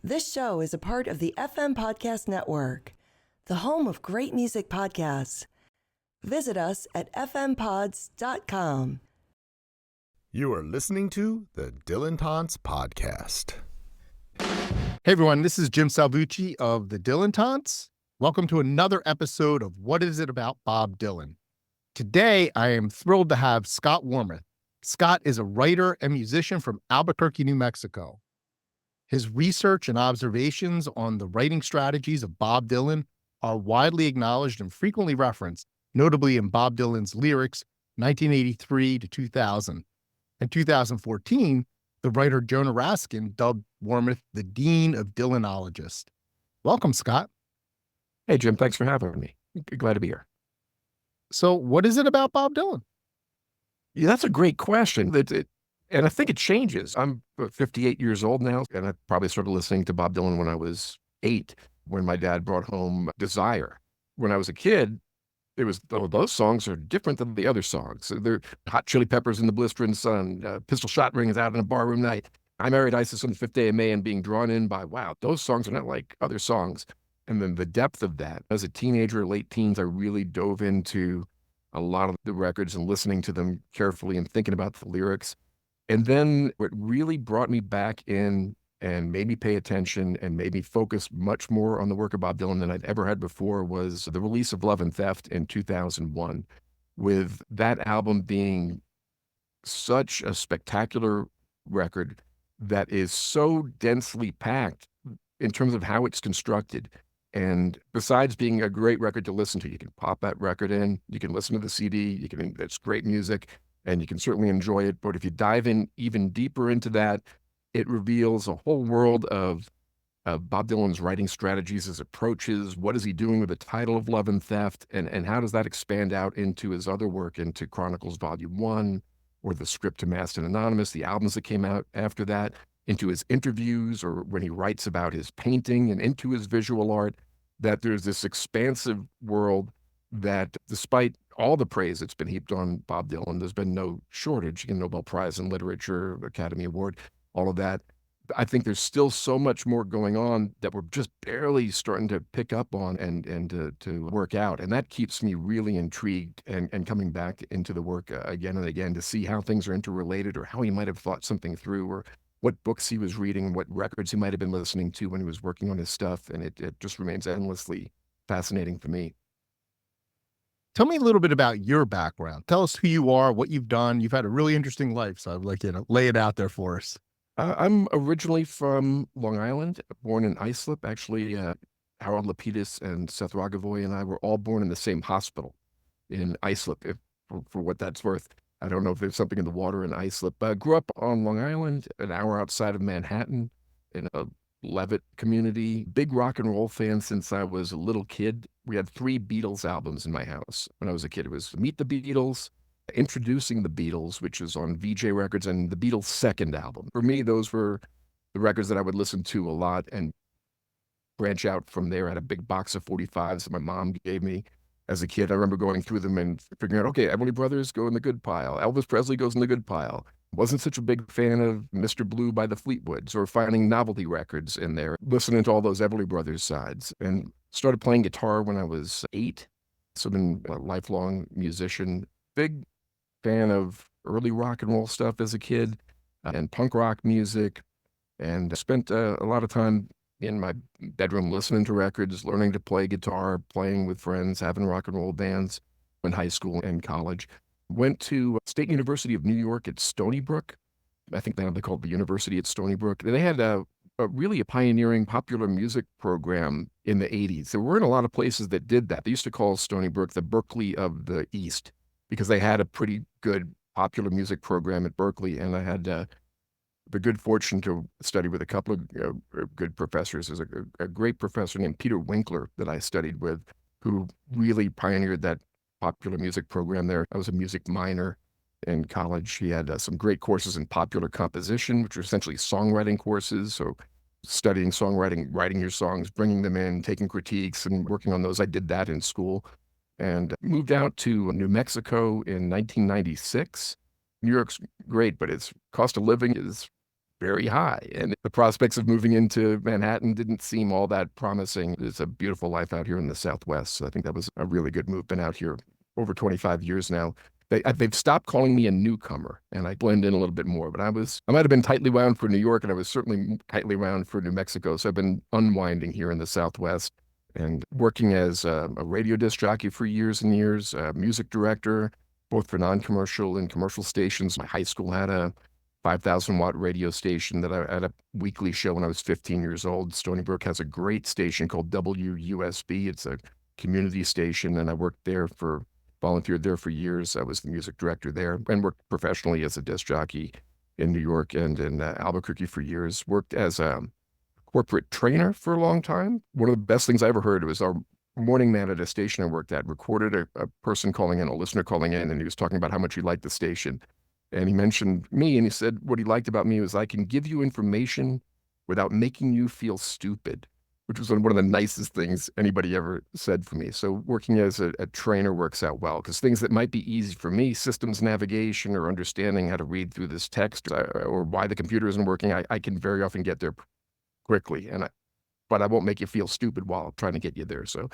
This show is a part of the FM Podcast Network, the home of great music podcasts. Visit us at fmpods.com. You are listening to the Dylanologists podcast. Hey everyone, this is Jim Salvucci of the Dylanologists. Welcome to another episode of What Is It About Bob Dylan? Today, I am thrilled to have Scott Warmuth. Scott is a writer and musician from Albuquerque, New Mexico. His research and observations on the writing strategies of Bob Dylan are widely acknowledged and frequently referenced, notably in Bob Dylan's lyrics, 1983 to 2000. In 2014, the writer Jonah Raskin dubbed Warmuth the Dean of Dylanologists. Welcome, Scott. Hey, Jim, thanks for having me. Glad to be here. So what is it about Bob Dylan? Yeah, that's a great question. And I think it changes. I'm 58 years old now, and I probably started listening to Bob Dylan when I was 8, when my dad brought home Desire. When I was a kid, it was, oh, those songs are different than the other songs. They're Hot Chili Peppers in the Blistering Sun, Pistol Shot Rings Out on a Barroom Night. I Married Isis on the 5th Day of May, and being drawn in by, wow, those songs are not like other songs. And then the depth of that. As a teenager, late teens, I really dove into a lot of the records and listening to them carefully and thinking about the lyrics. And then what really brought me back in and made me pay attention and made me focus much more on the work of Bob Dylan than I'd ever had before was the release of Love and Theft in 2001, with that album being such a spectacular record that is so densely packed in terms of how it's constructed. And besides being a great record to listen to, you can pop that record in, you can listen to the CD, it's great music, and you can certainly enjoy it. But if you dive in even deeper into that, it reveals a whole world of Bob Dylan's writing strategies, his approaches. What is he doing with the title of Love and Theft? And how does that expand out into his other work, into Chronicles Volume 1, or the script to Masked and Anonymous, the albums that came out after that, into his interviews, or when he writes about his painting, and into his visual art, that there's this expansive world that, despite all the praise that's been heaped on Bob Dylan, there's been no shortage. Nobel Prize in Literature, Academy Award, all of that. I think there's still so much more going on that we're just barely starting to pick up on and to work out. And that keeps me really intrigued and coming back into the work again and again to see how things are interrelated, or how he might have thought something through, or what books he was reading, what records he might have been listening to when he was working on his stuff. And it just remains endlessly fascinating for me. Tell me a little bit about your background. Tell us who you are, what you've done. You've had a really interesting life, so I'd like you to lay it out there for us. I'm originally from Long Island, born in Islip. Actually, Harold Lapidus and Seth Rogavoy and I were all born in the same hospital in Islip, for what that's worth. I don't know if there's something in the water in Islip. Grew up on Long Island, an hour outside of Manhattan, in a Levitt community. Big rock and roll fan since I was a little kid. We had 3 Beatles albums in my house when I was a kid. It was Meet the Beatles, Introducing the Beatles, which is on VJ Records, and the Beatles' second album. For me, those were the records that I would listen to a lot and branch out from there. I had a big box of 45s that my mom gave me as a kid. I remember going through them and figuring out, okay, Everly Brothers go in the good pile. Elvis Presley goes in the good pile. Wasn't such a big fan of Mr. Blue by the Fleetwoods, or finding novelty records in there, listening to all those Everly Brothers sides, and started playing guitar when I was 8. So I've been a lifelong musician, big fan of early rock and roll stuff as a kid, and punk rock music, and spent a lot of time in my bedroom listening to records, learning to play guitar, playing with friends, having rock and roll bands in high school and college. Went to State University of New York at Stony Brook. I think now they call it the University at Stony Brook. They had a really pioneering popular music program in the 80s. There weren't a lot of places that did that. They used to call Stony Brook the Berkeley of the East, because they had a pretty good popular music program at Berkeley. And I had the good fortune to study with a couple of good professors. There's a great professor named Peter Winkler that I studied with, who really pioneered that popular music program there. I was a music minor in college. He had some great courses in popular composition, which are essentially songwriting courses. So studying songwriting, writing your songs, bringing them in, taking critiques and working on those. I did that in school, and moved out to New Mexico in 1996. New York's great, but its cost of living is very high. And the prospects of moving into Manhattan didn't seem all that promising. It's a beautiful life out here in the Southwest. So I think that was a really good move. Been out here over 25 years now. They've stopped calling me a newcomer, and I blend in a little bit more. But I might have been tightly wound for New York, and I was certainly tightly wound for New Mexico. So I've been unwinding here in the Southwest and working as a radio disc jockey for years and years, a music director, both for non-commercial and commercial stations. My high school had a 5,000-watt radio station that I had a weekly show when I was 15 years old. Stony Brook has a great station called WUSB. It's a community station, and I volunteered there for years. I was the music director there and worked professionally as a disc jockey in New York and in Albuquerque for years. Worked as a corporate trainer for a long time. One of the best things I ever heard was our morning man at a station I worked at recorded a person calling in, a listener calling in, and he was talking about how much he liked the station. And he mentioned me, and he said what he liked about me was I can give you information without making you feel stupid, which was one of the nicest things anybody ever said for me. So working as a trainer works out well, because things that might be easy for me, systems navigation or understanding how to read through this text or why the computer isn't working, I can very often get there quickly. But I won't make you feel stupid while trying to get you there. So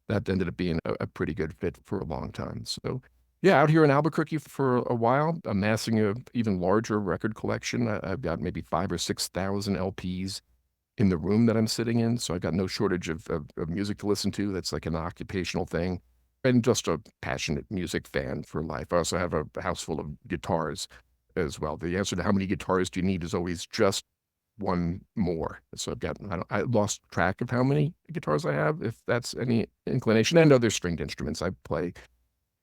that ended up being a pretty good fit for a long time. So yeah, out here in Albuquerque for a while, amassing an even larger record collection. I've got maybe 5,000 or 6,000 LPs in the room that I'm sitting in. So I've got no shortage of music to listen to. That's like an occupational thing. And just a passionate music fan for life. I also have a house full of guitars as well. The answer to how many guitars do you need is always just one more. So I lost track of how many guitars I have, if that's any inclination, and other stringed instruments. I play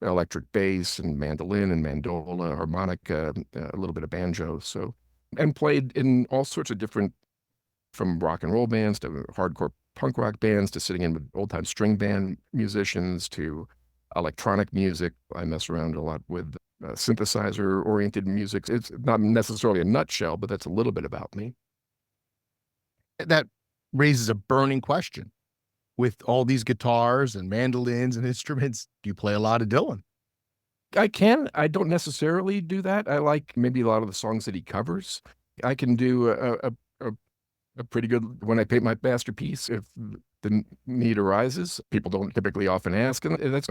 electric bass and mandolin and mandola, harmonica, a little bit of banjo. So, and played in all sorts of different, from rock and roll bands to hardcore punk rock bands to sitting in with old time string band musicians to electronic music. I mess around a lot with synthesizer oriented music. It's not necessarily a nutshell, but that's a little bit about me. That raises a burning question. With all these guitars and mandolins and instruments, do you play a lot of Dylan? I can. I don't necessarily do that. I like maybe a lot of the songs that he covers. I can do a pretty good when I paint my masterpiece if the need arises. People don't typically often ask, and that's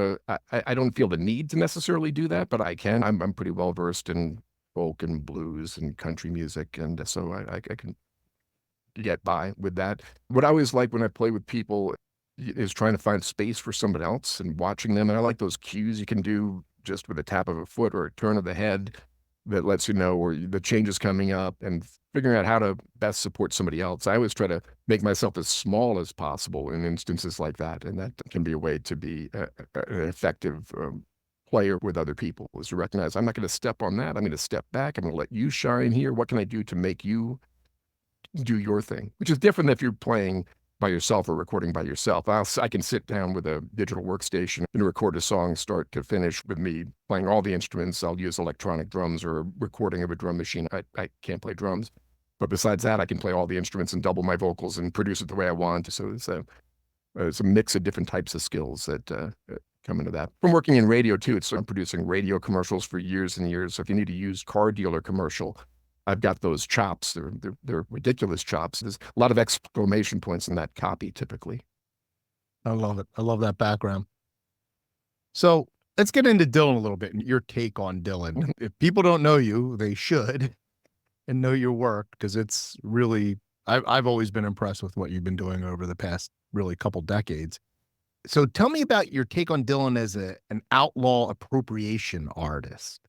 I don't feel the need to necessarily do that, but I can. I'm pretty well versed in folk and blues and country music, and so I can get by with that. What I always like when I play with people is trying to find space for somebody else and watching them. And I like those cues you can do just with a tap of a foot or a turn of the head that lets you know where the change is coming up and figuring out how to best support somebody else. I always try to make myself as small as possible in instances like that. And that can be a way to be an effective player with other people, is to recognize I'm not going to step on that. I'm going to step back. I'm going to let you shine here. What can I do to make you do your thing? Which is different if you're playing by yourself or recording by yourself. I can sit down with a digital workstation and record a song start to finish with me playing all the instruments. I'll use electronic drums or a recording of a drum machine. I can't play drums. But besides that, I can play all the instruments and double my vocals and produce it the way I want. So it's a mix of different types of skills that come into that. From working in radio too, I'm producing radio commercials for years and years. So if you need a used car dealer commercial, I've got those chops. They're ridiculous chops. There's a lot of exclamation points in that copy typically. I love it. I love that background. So let's get into Dylan a little bit and your take on Dylan. If people don't know you, they should, and know your work, because it's really, I've always been impressed with what you've been doing over the past really couple decades. So tell me about your take on Dylan as an outlaw appropriation artist.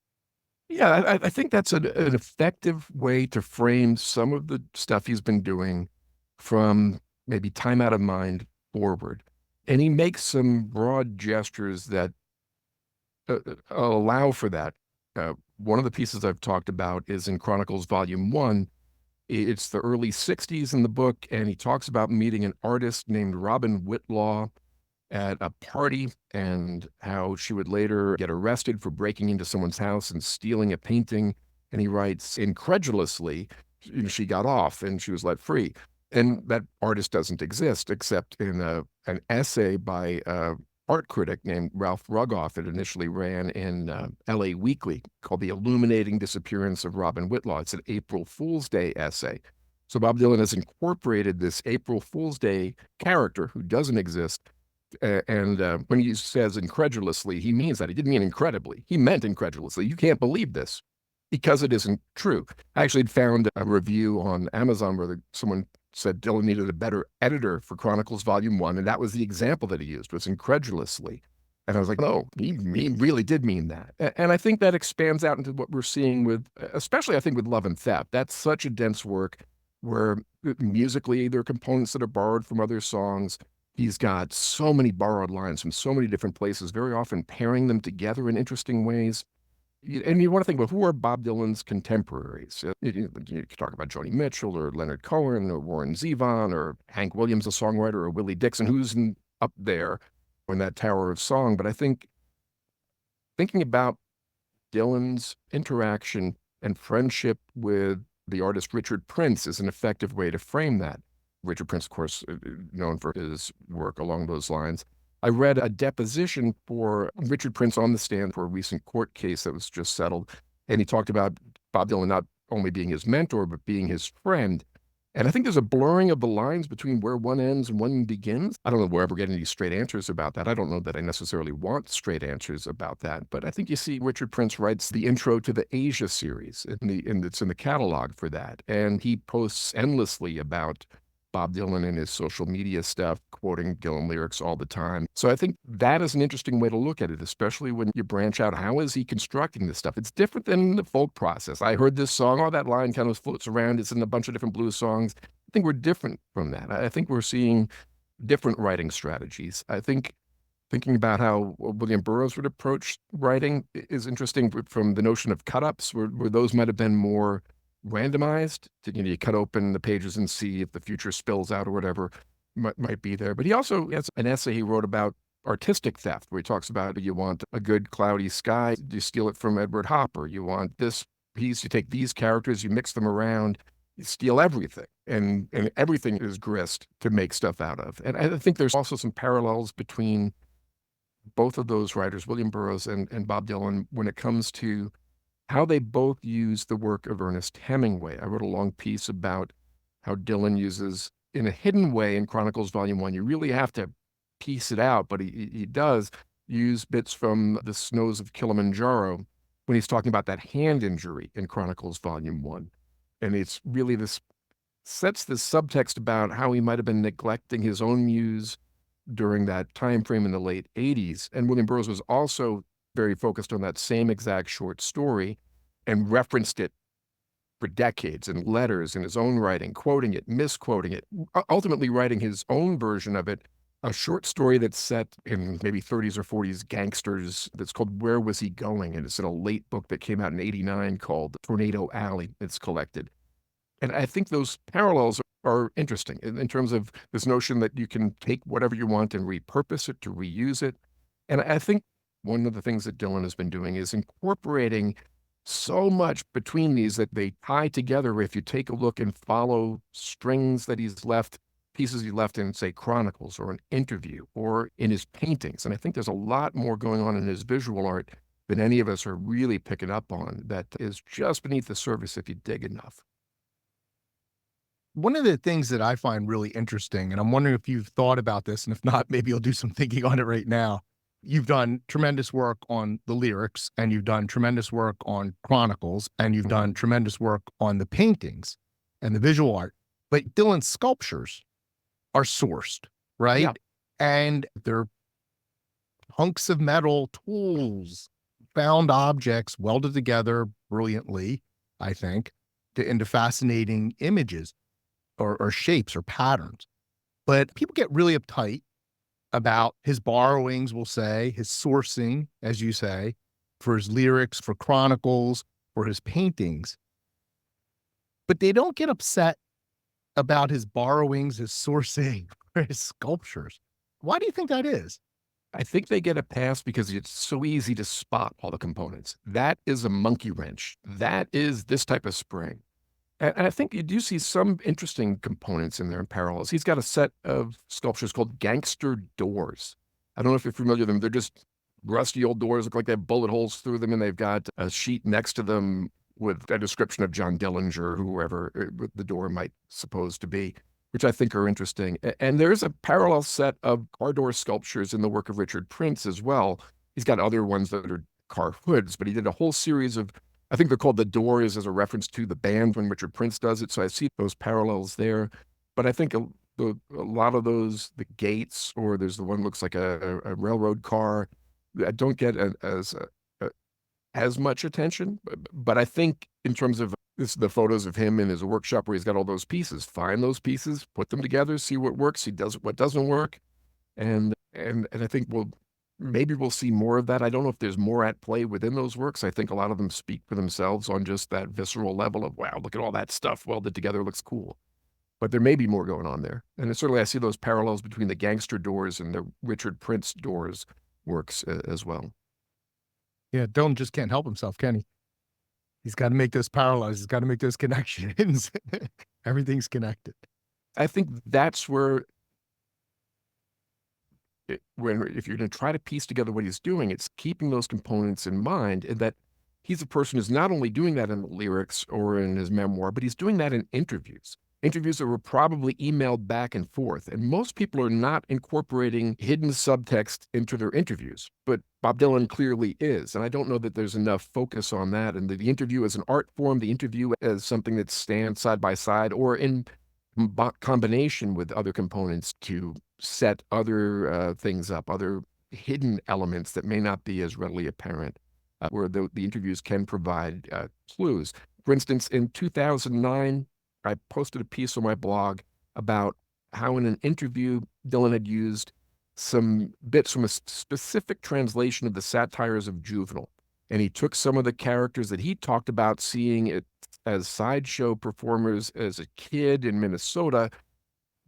Yeah, I think that's an effective way to frame some of the stuff he's been doing from maybe time out of mind forward. And he makes some broad gestures that allow for that. One of the pieces I've talked about is in Chronicles Volume 1. It's the early 60s in the book, and he talks about meeting an artist named Robin Whitlaw at a party and how she would later get arrested for breaking into someone's house and stealing a painting. And he writes, incredulously, she got off and she was let free. And that artist doesn't exist except in an essay by art critic named Ralph Rugoff. It initially ran in L.A. Weekly, called The Illuminating Disappearance of Robin Whitlaw. It's an April Fool's Day essay. So Bob Dylan has incorporated this April Fool's Day character who doesn't exist. And when he says incredulously, he means that. He didn't mean incredibly. He meant incredulously. You can't believe this because it isn't true. I actually had found a review on Amazon where someone said Dylan needed a better editor for Chronicles Volume 1, and that was the example that he used, was incredulously. And I was like, no, he really did mean that. And I think that expands out into what we're seeing with, especially I think with Love and Theft. That's such a dense work where musically there are components that are borrowed from other songs. He's got so many borrowed lines from so many different places, very often pairing them together in interesting ways. And you want to think about who are Bob Dylan's contemporaries. You could talk about Joni Mitchell or Leonard Cohen or Warren Zevon or Hank Williams, a songwriter, or Willie Dixon, who's up there in that tower of song. But I think thinking about Dylan's interaction and friendship with the artist Richard Prince is an effective way to frame that. Richard Prince, of course, known for his work along those lines. I read a deposition for Richard Prince on the stand for a recent court case that was just settled. And he talked about Bob Dylan not only being his mentor, but being his friend. And I think there's a blurring of the lines between where one ends and one begins. I don't know if we'll ever get any straight answers about that. I don't know that I necessarily want straight answers about that. But I think you see Richard Prince writes the intro to the Asia series, and it's in the catalog for that. And he posts endlessly about Bob Dylan and his social media stuff, quoting Dylan lyrics all the time. So I think that is an interesting way to look at it, especially when you branch out. How is he constructing this stuff? It's different than the folk process. I heard this song, that line kind of floats around. It's in a bunch of different blues songs. I think we're different from that. I think we're seeing different writing strategies. I think thinking about how William Burroughs would approach writing is interesting from the notion of cut-ups, where those might have been more randomized. You cut open the pages and see if the future spills out or whatever might be there. But he also has an essay he wrote about artistic theft, where he talks about you want a good cloudy sky, you steal it from Edward Hopper. You want this piece, you take these characters, you mix them around, you steal everything. And everything is grist to make stuff out of. And I think there's also some parallels between both of those writers, William Burroughs and Bob Dylan, when it comes to how they both use the work of Ernest Hemingway. I wrote a long piece about how Dylan uses, in a hidden way in Chronicles Volume 1, you really have to piece it out, but he does use bits from the snows of Kilimanjaro when he's talking about that hand injury in Chronicles Volume 1. And it's really sets this subtext about how he might have been neglecting his own muse during that time frame in the late 80s. And William Burroughs was also very focused on that same exact short story and referenced it for decades in letters, in his own writing, quoting it, misquoting it, ultimately writing his own version of it, a short story that's set in maybe 30s or 40s gangsters that's called Where Was He Going? And it's in a late book that came out in 89 called Tornado Alley. It's collected. And I think those parallels are interesting in terms of this notion that you can take whatever you want and repurpose it to reuse it. And I think one of the things that Dylan has been doing is incorporating so much between these that they tie together. If you take a look and follow strings that he's left, pieces he left in, say, Chronicles or an interview or in his paintings. And I think there's a lot more going on in his visual art than any of us are really picking up on that is just beneath the surface if you dig enough. One of the things that I find really interesting, and I'm wondering if you've thought about this, and if not, maybe you'll do some thinking on it right now. You've done tremendous work on the lyrics, and you've done tremendous work on Chronicles, and you've done tremendous work on the paintings and the visual art. But Dylan's sculptures are sourced, right? Yeah. And they're hunks of metal, tools, found objects welded together brilliantly, I think, into fascinating images or shapes or patterns. But people get really uptight about his borrowings, we'll say, his sourcing, as you say, for his lyrics, for Chronicles, for his paintings. But they don't get upset about his borrowings, his sourcing, for his sculptures. Why do you think that is? I think they get a pass because it's so easy to spot all the components. That is a monkey wrench. That is this type of spring. And I think you do see some interesting components in there in parallels. He's got a set of sculptures called gangster doors. I don't know if you're familiar with them. They're just rusty old doors, look like they have bullet holes through them, and they've got a sheet next to them with a description of John Dillinger, whoever the door might suppose to be, which I think are interesting. And there's a parallel set of car door sculptures in the work of Richard Prince as well. He's got other ones that are car hoods, but he did a whole series of, I think they're called The Doors as a reference to the band when Richard Prince does it. So I see those parallels there. But I think a lot of those, the gates, or there's the one that looks like a railroad car, that don't get as much attention. But I think in terms of the photos of him in his workshop where he's got all those pieces, find those pieces, put them together, see what works, he does what doesn't work. And I think maybe we'll see more of that. I don't know if there's more at play within those works. I think a lot of them speak for themselves on just that visceral level of, wow, look at all that stuff welded together, looks cool. But there may be more going on there. And certainly I see those parallels between the gangster doors and the Richard Prince doors works as well. Yeah, Dylan just can't help himself, can he? He's got to make those parallels. He's got to make those connections. Everything's connected. I think that's where, if you're going to try to piece together what he's doing, it's keeping those components in mind, and that he's a person who's not only doing that in the lyrics or in his memoir, but he's doing that in interviews. Interviews that were probably emailed back and forth. And most people are not incorporating hidden subtext into their interviews, but Bob Dylan clearly is. And I don't know that there's enough focus on that. And the interview as an art form, the interview as something that stands side by side or in combination with other components to set other things up, other hidden elements that may not be as readily apparent, where the interviews can provide clues. For instance, in 2009, I posted a piece on my blog about how in an interview, Dylan had used some bits from a specific translation of the satires of Juvenal. And he took some of the characters that he talked about seeing it as sideshow performers as a kid in Minnesota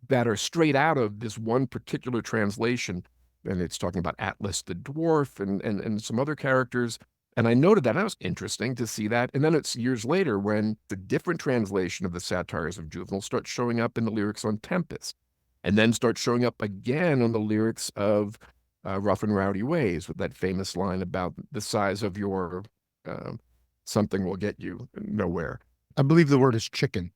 that are straight out of this one particular translation. And it's talking about Atlas the Dwarf and some other characters. And I noted that, and that was interesting to see that. And then it's years later when the different translation of the satires of Juvenal starts showing up in the lyrics on Tempest, and then starts showing up again on the lyrics of Rough and Rowdy Ways, with that famous line about the size of your something will get you nowhere. I believe the word is chicken.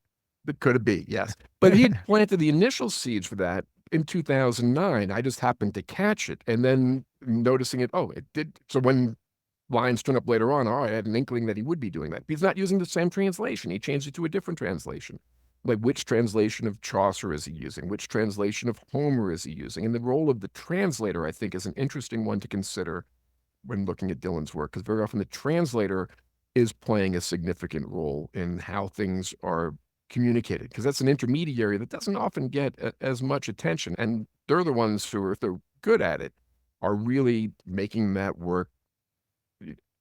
It could be, yes. But he had planted the initial seeds for that in 2009. I just happened to catch it, and then noticing it, it did. So when lines turn up later on, I had an inkling that he would be doing that. He's not using the same translation. He changed it to a different translation. Like, which translation of Chaucer is he using? Which translation of Homer is he using? And the role of the translator, I think, is an interesting one to consider when looking at Dylan's work, because very often the translator is playing a significant role in how things are communicated, because that's an intermediary that doesn't often get as much attention. And they're the ones who, if they're good at it, are really making that work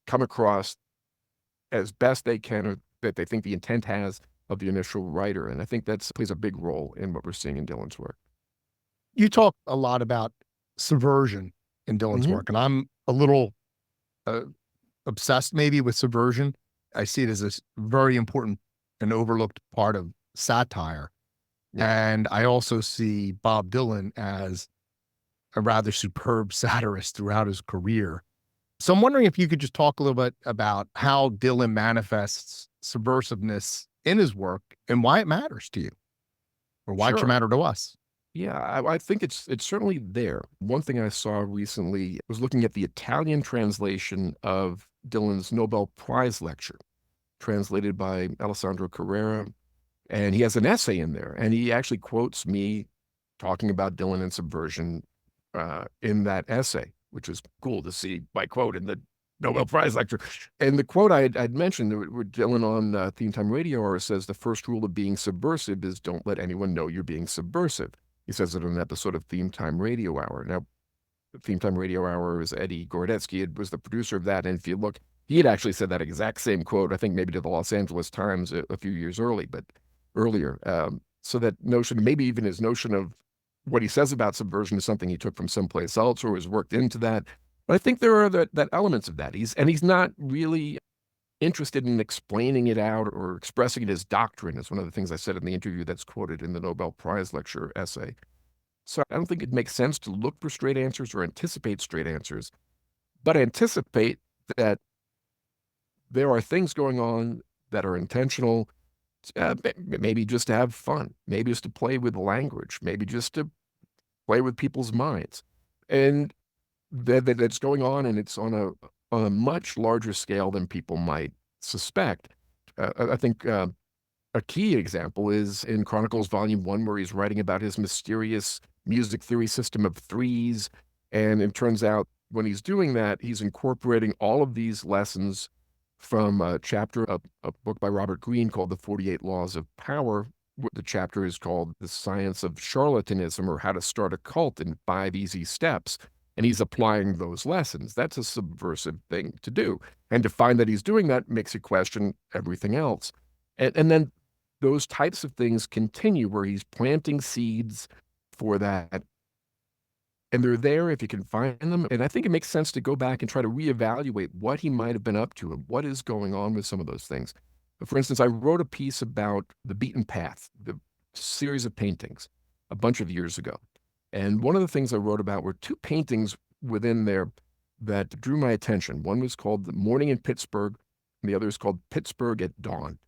come across as best they can, or that they think the intent has of the initial writer. And I think that plays a big role in what we're seeing in Dylan's work. You talk a lot about subversion in Dylan's work, and I'm a little obsessed maybe with subversion. I see it as a very important and overlooked part of satire. Yeah. And I also see Bob Dylan as a rather superb satirist throughout his career. So I'm wondering if you could just talk a little bit about how Dylan manifests subversiveness in his work and why it matters to you, or why it should matter to us. Yeah, I think it's certainly there. One thing I saw recently was looking at the Italian translation of Dylan's Nobel Prize lecture, translated by Alessandro Carrera. And he has an essay in there, and he actually quotes me talking about Dylan and subversion in that essay, which is cool to see my quote in the Nobel Prize lecture. And the quote I'd mentioned, where Dylan on Theme Time Radio Hour says, the first rule of being subversive is don't let anyone know you're being subversive. He says it in an episode of Theme Time Radio Hour. Now, Theme Time Radio Hour is Eddie Gorodetsky, was the producer of that. And if you look, he had actually said that exact same quote, I think maybe to the Los Angeles Times a few years earlier. So that notion, maybe even his notion of what he says about subversion is something he took from someplace else or has worked into that. But I think there are that elements of that. He's not really interested in explaining it out or expressing it as doctrine. It's one of the things I said in the interview that's quoted in the Nobel Prize lecture essay. So I don't think it makes sense to look for straight answers or anticipate straight answers, but anticipate that there are things going on that are intentional, maybe just to have fun, maybe just to play with language, maybe just to play with people's minds. And that's going on, and it's on a much larger scale than people might suspect. I think a key example is in Chronicles Volume 1, where he's writing about his mysterious music theory system of threes. And it turns out when he's doing that, he's incorporating all of these lessons from a chapter of a book by Robert Greene called The 48 Laws of Power. The chapter is called The Science of Charlatanism, or How to Start a Cult in 5 Easy Steps. And he's applying those lessons. That's a subversive thing to do. And to find that he's doing that makes you question everything else. And then those types of things continue where he's planting seeds for that. And they're there if you can find them. And I think it makes sense to go back and try to reevaluate what he might have been up to and what is going on with some of those things. For instance, I wrote a piece about The Beaten Path, the series of paintings, a bunch of years ago. And one of the things I wrote about were 2 paintings within there that drew my attention. One was called The Morning in Pittsburgh, and the other is called Pittsburgh at Dawn.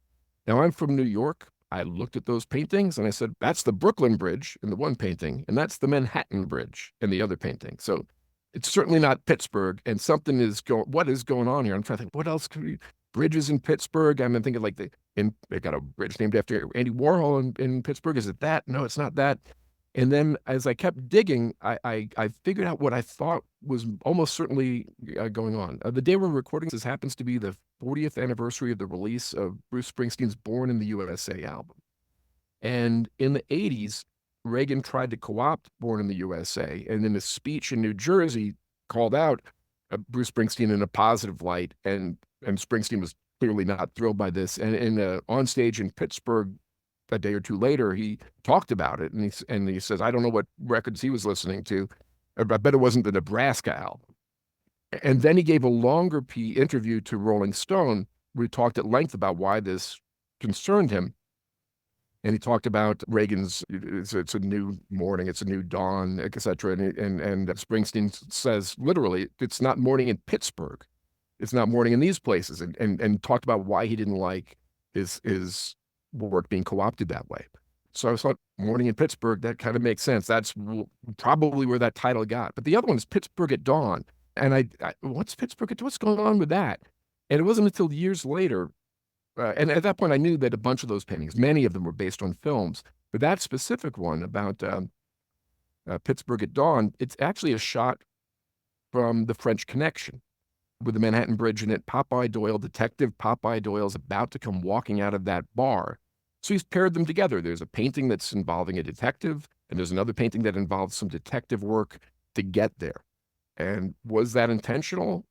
Now, I'm from New York. I looked at those paintings and I said, that's the Brooklyn Bridge in the one painting, and that's the Manhattan Bridge in the other painting. So it's certainly not Pittsburgh, and something is what is going on here? I'm trying to think, what else could be bridges in Pittsburgh? I'm thinking like they got a bridge named after Andy Warhol in Pittsburgh. Is it that? No, it's not that. And then as I kept digging, I figured out what I thought was almost certainly going on. The day we're recording this happens to be the 40th anniversary of the release of Bruce Springsteen's Born in the USA album. And in the 80s, Reagan tried to co-opt Born in the USA, and in a speech in New Jersey called out Bruce Springsteen in a positive light, and Springsteen was clearly not thrilled by this. And on stage in Pittsburgh, a day or two later, he talked about it, and he says, I don't know what records he was listening to. I bet it wasn't the Nebraska album. And then he gave a longer interview to Rolling Stone, where he talked at length about why this concerned him. And he talked about Reagan's, it's a new morning, it's a new dawn, et cetera. And Springsteen says, literally, it's not morning in Pittsburgh. It's not morning in these places. And talked about why he didn't like his work being co-opted that way. So I thought, Morning in Pittsburgh, that kind of makes sense. That's probably where that title got. But the other one is Pittsburgh at Dawn. And I what's Pittsburgh at Dawn? What's going on with that? And it wasn't until years later, and at that point I knew that a bunch of those paintings, many of them were based on films, but that specific one about Pittsburgh at Dawn, it's actually a shot from The French Connection with the Manhattan Bridge in it. Popeye Doyle, Detective Popeye Doyle, is about to come walking out of that bar. So he's paired them together. There's a painting that's involving a detective, and there's another painting that involves some detective work to get there. And was that intentional?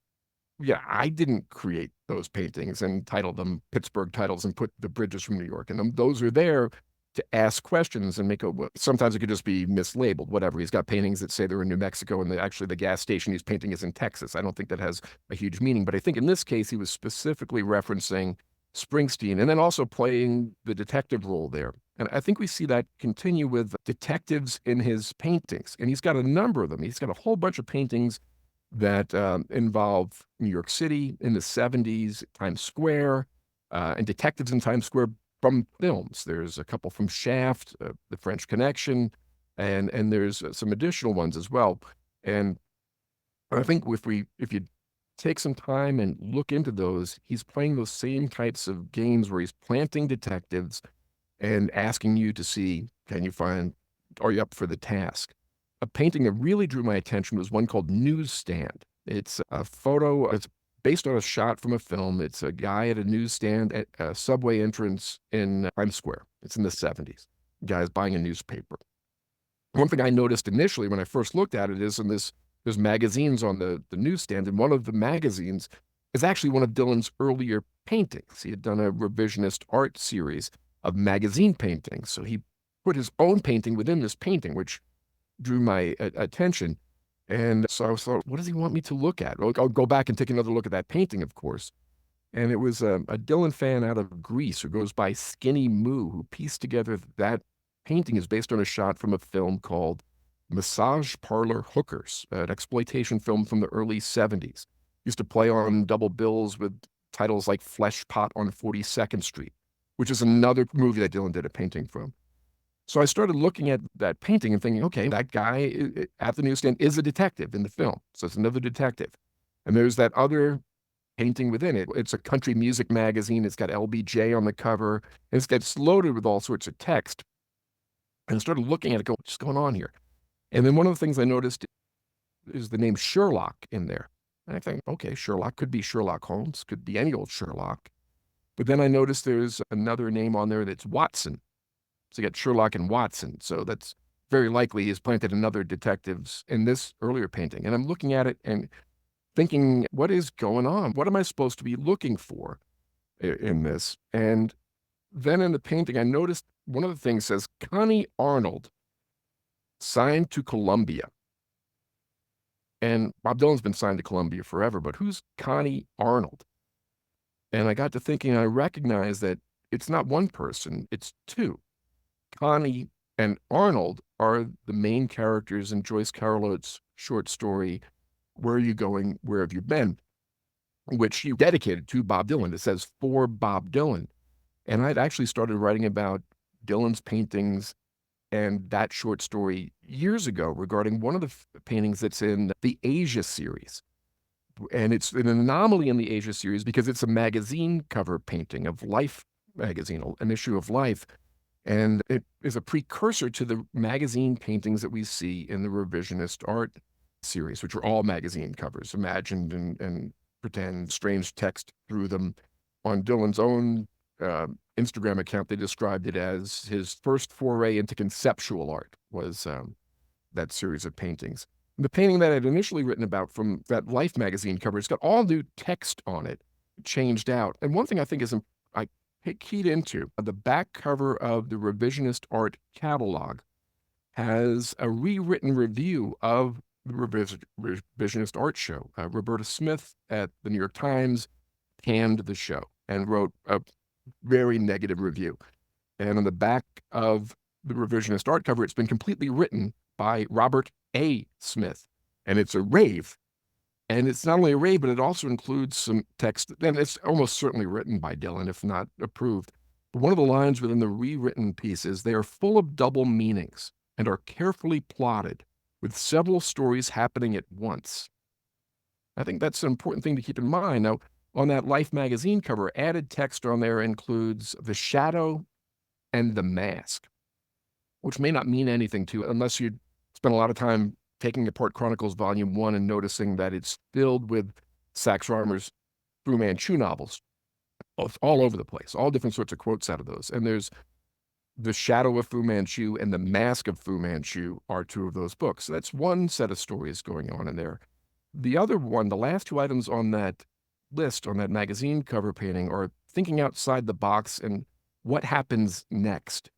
Yeah, I didn't create those paintings and title them Pittsburgh titles and put the bridges from New York in them. Those are there to ask questions and sometimes it could just be mislabeled, whatever. He's got paintings that say they're in New Mexico, and actually the gas station he's painting is in Texas. I don't think that has a huge meaning, but I think in this case, he was specifically referencing Springsteen and then also playing the detective role there. And I think we see that continue with detectives in his paintings. And he's got a number of them. He's got a whole bunch of paintings that involve New York City in the 70s, Times Square, and detectives in Times Square from films. There's a couple from Shaft, The French Connection, and there's some additional ones as well. And I think if you take some time and look into those, he's playing those same types of games where he's planting detectives and asking you to see, are you up for the task? A painting that really drew my attention was one called Newsstand. It's a photo, it's based on a shot from a film. It's a guy at a newsstand at a subway entrance in Times Square. It's in the 70s. The guy's buying a newspaper. One thing I noticed initially when I first looked at it is there's magazines on the newsstand, and one of the magazines is actually one of Dylan's earlier paintings. He had done a revisionist art series of magazine paintings. So he put his own painting within this painting, which drew my attention. And so I thought, what does he want me to look at? Well, I'll go back and take another look at that painting, of course. And it was a Dylan fan out of Greece who goes by Skinny Moo, who pieced together that painting is based on a shot from a film called Massage Parlor Hookers, an exploitation film from the early 70s. Used to play on double bills with titles like Flesh Pot on 42nd Street, which is another movie that Dylan did a painting from. So I started looking at that painting and thinking, okay, that guy at the newsstand is a detective in the film. So it's another detective. And there's that other painting within it. It's a country music magazine. It's got LBJ on the cover. And it's loaded with all sorts of text. And I started looking at it, going, what's going on here? And then one of the things I noticed is the name Sherlock in there. And I think, okay, Sherlock could be Sherlock Holmes, could be any old Sherlock. But then I noticed there's another name on there that's Watson. So you got Sherlock and Watson. So that's very likely he's planted another detectives in this earlier painting. And I'm looking at it and thinking, what is going on? What am I supposed to be looking for in this? And then in the painting, I noticed one of the things says Connie Arnold, signed to Columbia. And Bob Dylan's been signed to Columbia forever, but who's Connie Arnold? And I got to thinking, I recognized that it's not one person, it's two. Connie and Arnold are the main characters in Joyce Carol Oates' short story, Where Are You Going, Where Have You Been?, which she dedicated to Bob Dylan. It says, for Bob Dylan. And I'd actually started writing about Dylan's paintings and that short story years ago regarding one of the paintings that's in the Asia series. And it's an anomaly in the Asia series because it's a magazine cover painting of Life magazine, an issue of Life. And it is a precursor to the magazine paintings that we see in the revisionist art series, which are all magazine covers, imagined and pretend, strange text through them. On Dylan's own Instagram account, they described it as his first foray into conceptual art was that series of paintings. The painting that I'd initially written about from that Life magazine cover, it's got all new text on it, changed out. And one thing I think is I keyed into, the back cover of the revisionist art catalog has a rewritten review of the revisionist art show. Roberta Smith at the New York Times panned the show and wrote a very negative review. And on the back of the revisionist art cover, it's been completely written by Robert A. Smith. And it's a rave. And it's not only a rave, but it also includes some text, and it's almost certainly written by Dylan, if not approved. But one of the lines within the rewritten piece is, they are full of double meanings and are carefully plotted with several stories happening at once. I think that's an important thing to keep in mind. Now, on that Life magazine cover, added text on there includes the shadow and the mask, which may not mean anything to you unless you spend a lot of time taking apart Chronicles Volume 1 and noticing that it's filled with Sax Rohmer's Fu Manchu novels, all over the place, all different sorts of quotes out of those. And there's The Shadow of Fu Manchu and The Mask of Fu Manchu are two of those books. So that's one set of stories going on in there. The other one, the last two items on that list, on that magazine cover painting, are thinking outside the box and what happens next.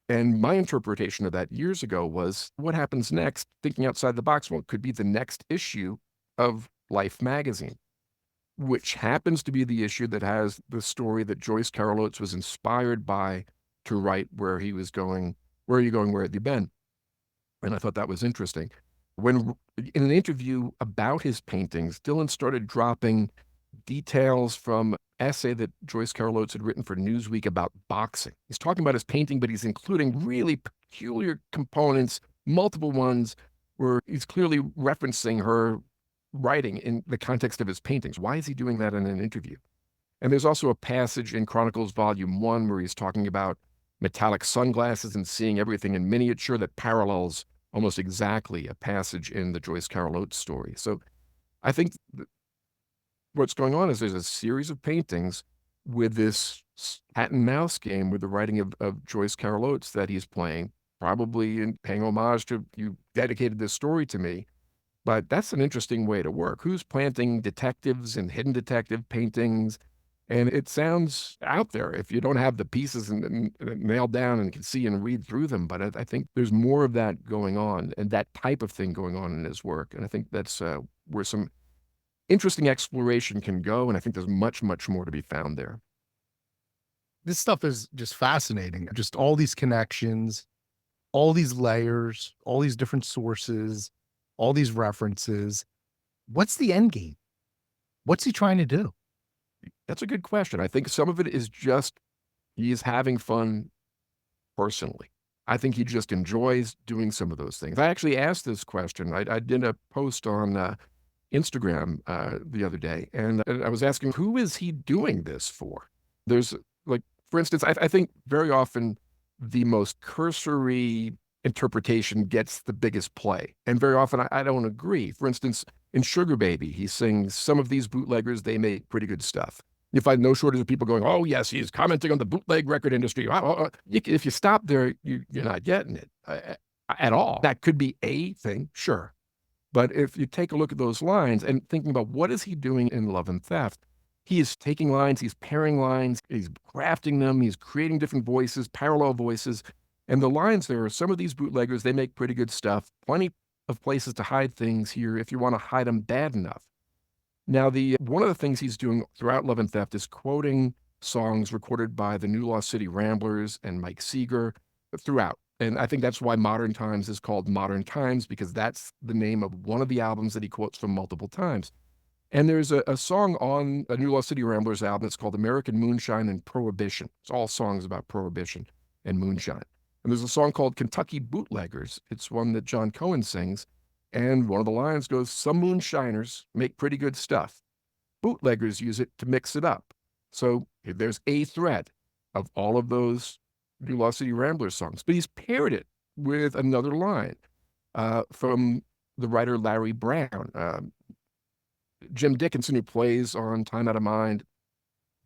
And my interpretation of that years ago was, what happens next, thinking outside the box, well, it could be the next issue of Life magazine, which happens to be the issue that has the story that Joyce Carol Oates was inspired by to write Where He Was Going, Where Are You Going, Where Have You Been? And I thought that was interesting. When in an interview about his paintings, Dylan started dropping details from essay that Joyce Carol Oates had written for Newsweek about boxing. He's talking about his painting, but he's including really peculiar components, multiple ones, where he's clearly referencing her writing in the context of his paintings. Why is he doing that in an interview? And there's also a passage in Chronicles Volume 1 where he's talking about metallic sunglasses and seeing everything in miniature that parallels almost exactly a passage in the Joyce Carol Oates story. So I think what's going on is there's a series of paintings with this cat and mouse game with the writing of Joyce Carol Oates that he's playing, probably in paying homage to, you dedicated this story to me. But that's an interesting way to work. Who's planting detectives and hidden detective paintings? And it sounds out there if you don't have the pieces and nailed down and can see and read through them. But I think there's more of that going on and that type of thing going on in his work. And I think that's where some interesting exploration can go. And I think there's much, much more to be found there. This stuff is just fascinating. Just all these connections, all these layers, all these different sources, all these references. What's the end game? What's he trying to do? That's a good question. I think some of it is just he's having fun personally. I think he just enjoys doing some of those things. I actually asked this question. I did a post on Instagram the other day, and I was asking, who is he doing this for? There's like, for instance, I think very often the most cursory interpretation gets the biggest play. And very often I don't agree. For instance, in Sugar Baby, he sings, some of these bootleggers, they make pretty good stuff. You find no shortage of people going, oh, yes, he's commenting on the bootleg record industry. If you stop there, you're not getting it at all. That could be a thing, sure. But if you take a look at those lines and thinking about what is he doing in Love and Theft, he is taking lines, he's pairing lines, he's crafting them, he's creating different voices, parallel voices. And the lines there are some of these bootleggers, they make pretty good stuff. Plenty of places to hide things here if you want to hide them bad enough. Now, one of the things he's doing throughout Love and Theft is quoting songs recorded by the New Lost City Ramblers and Mike Seeger throughout. And I think that's why Modern Times is called Modern Times, because that's the name of one of the albums that he quotes from multiple times. And there's a song on a New Lost City Ramblers album. It's called American Moonshine and Prohibition. It's all songs about prohibition and moonshine. And there's a song called Kentucky Bootleggers. It's one that John Cohen sings. And one of the lines goes, some moonshiners make pretty good stuff. Bootleggers use it to mix it up. So there's a thread of all of those New Lost City Ramblers songs. But he's paired it with another line from the writer Larry Brown. Jim Dickinson, who plays on Time Out of Mind,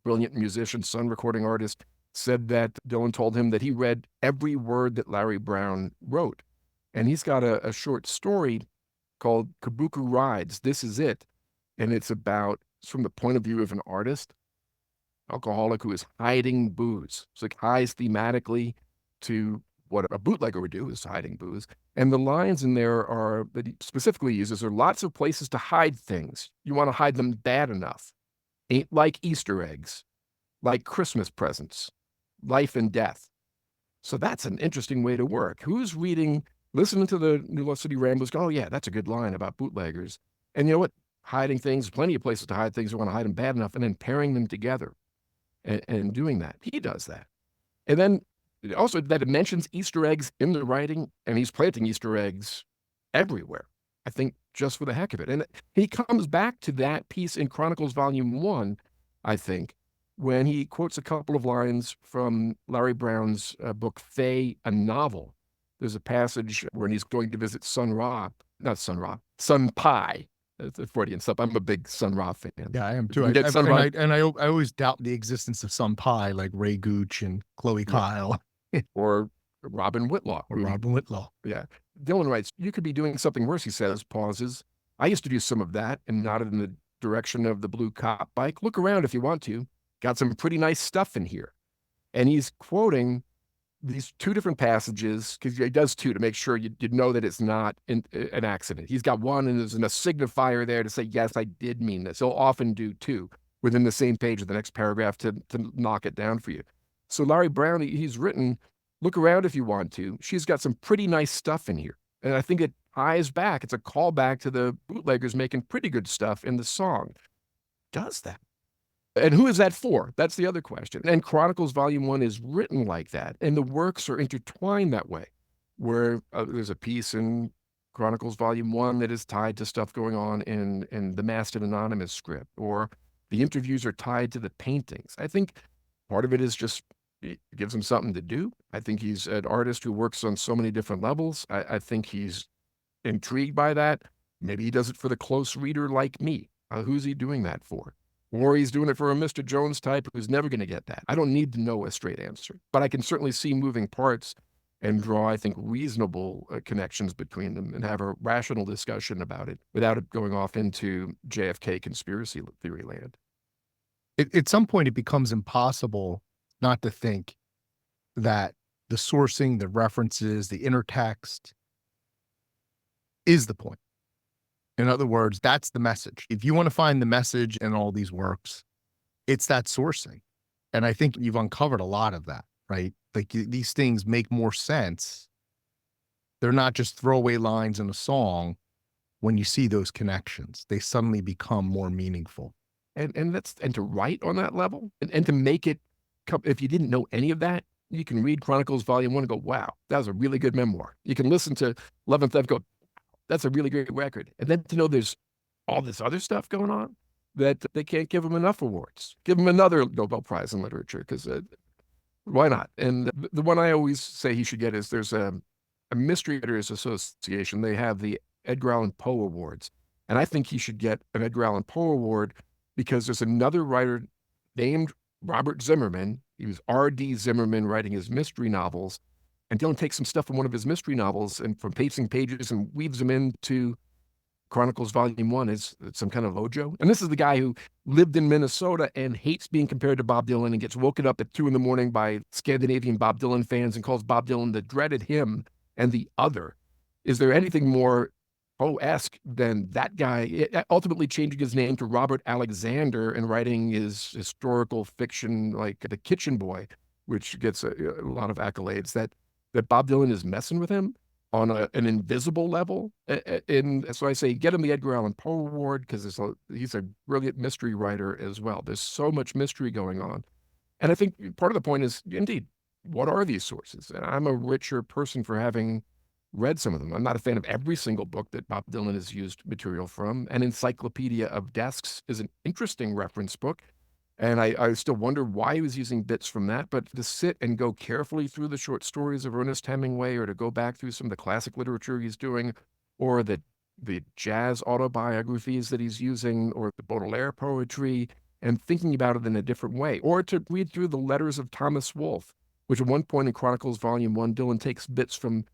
brilliant musician, son recording artist, said that Dylan told him that he read every word that Larry Brown wrote. And he's got a short story called Kabuki Rides, This Is It. And it's from the point of view of an artist, alcoholic who is hiding booze. So it ties thematically to what a bootlegger would do, is hiding booze. And the lines in there that he specifically uses are lots of places to hide things. You want to hide them bad enough. Ain't like Easter eggs, like Christmas presents, life and death. So that's an interesting way to work. Who's listening to the New Lost City Ramblers go, oh yeah, that's a good line about bootleggers. And you know what? Hiding things, plenty of places to hide things. You want to hide them bad enough, and then pairing them together and doing that. He does that. And then also that it mentions Easter eggs in the writing, and he's planting Easter eggs everywhere, I think, just for the heck of it. And he comes back to that piece in Chronicles Volume 1, I think, when he quotes a couple of lines from Larry Brown's book, Faye, a Novel. There's a passage when he's going to visit Sun Pi. That's a Freudian stuff. I'm a big Sun Ra fan. Yeah, I am too. I always doubt the existence of Sun Pi, like Ray Gooch and Chloe Kyle. Or Robin Whitlaw. Yeah. Dylan writes, you could be doing something worse, he says, pauses. I used to do some of that and nodded in the direction of the blue cop bike. Look around if you want to. Got some pretty nice stuff in here. And he's quoting these two different passages, because he does two to make sure you know that it's not an accident. He's got one, and there's a signifier there to say, yes, I did mean this. He'll often do two within the same page of the next paragraph to knock it down for you. So Larry Brown, he's written, look around if you want to. She's got some pretty nice stuff in here. And I think it ties back. It's a callback to the bootleggers making pretty good stuff in the song. Does that? And who is that for? That's the other question. And Chronicles Volume 1 is written like that. And the works are intertwined that way, where there's a piece in Chronicles Volume 1 that is tied to stuff going on in the Masted Anonymous script, or the interviews are tied to the paintings. I think part of it is just, it gives him something to do. I think he's an artist who works on so many different levels. I think he's intrigued by that. Maybe he does it for the close reader like me. Who's he doing that for? Or he's doing it for a Mr. Jones type who's never going to get that. I don't need to know a straight answer, but I can certainly see moving parts and draw, I think, reasonable connections between them and have a rational discussion about it without it going off into JFK conspiracy theory land. At some point, it becomes impossible not to think that the sourcing, the references, the intertext is the point. In other words, that's the message. If you want to find the message in all these works, it's that sourcing. And I think you've uncovered a lot of that, right? Like these things make more sense They're not just throwaway lines in a song. When you see those connections, they suddenly become more meaningful. And to write on that level and to make it come, if you didn't know any of that, you can read Chronicles Volume 1 and go, wow, that was a really good memoir. You can listen to 11th Eve, go, that's a really great record. And then to know there's all this other stuff going on, that they can't give him enough awards. Give him another Nobel Prize in Literature, because why not? And the one I always say he should get is there's a Mystery Writers Association. They have the Edgar Allan Poe Awards. And I think he should get an Edgar Allan Poe Award because there's another writer named Robert Zimmerman. He was R.D. Zimmerman writing his mystery novels. And Dylan takes some stuff from one of his mystery novels and from pacing pages and weaves them into Chronicles Volume 1 is some kind of Ojo. And this is the guy who lived in Minnesota and hates being compared to Bob Dylan and gets woken up at 2 a.m. by Scandinavian Bob Dylan fans and calls Bob Dylan the dreaded him and the other. Is there anything more Poe-esque than that guy ultimately changing his name to Robert Alexander and writing his historical fiction like The Kitchen Boy, which gets a lot of accolades, that Bob Dylan is messing with him on an invisible level. And so I say, get him the Edgar Allan Poe Award, because he's a brilliant mystery writer as well. There's so much mystery going on. And I think part of the point is, indeed, what are these sources? And I'm a richer person for having read some of them. I'm not a fan of every single book that Bob Dylan has used material from. An Encyclopedia of Desks is an interesting reference book. And I still wonder why he was using bits from that, but to sit and go carefully through the short stories of Ernest Hemingway, or to go back through some of the classic literature he's doing, or the jazz autobiographies that he's using, or the Baudelaire poetry, and thinking about it in a different way, or to read through the letters of Thomas Wolfe, which at one point in Chronicles Volume 1, Dylan takes bits from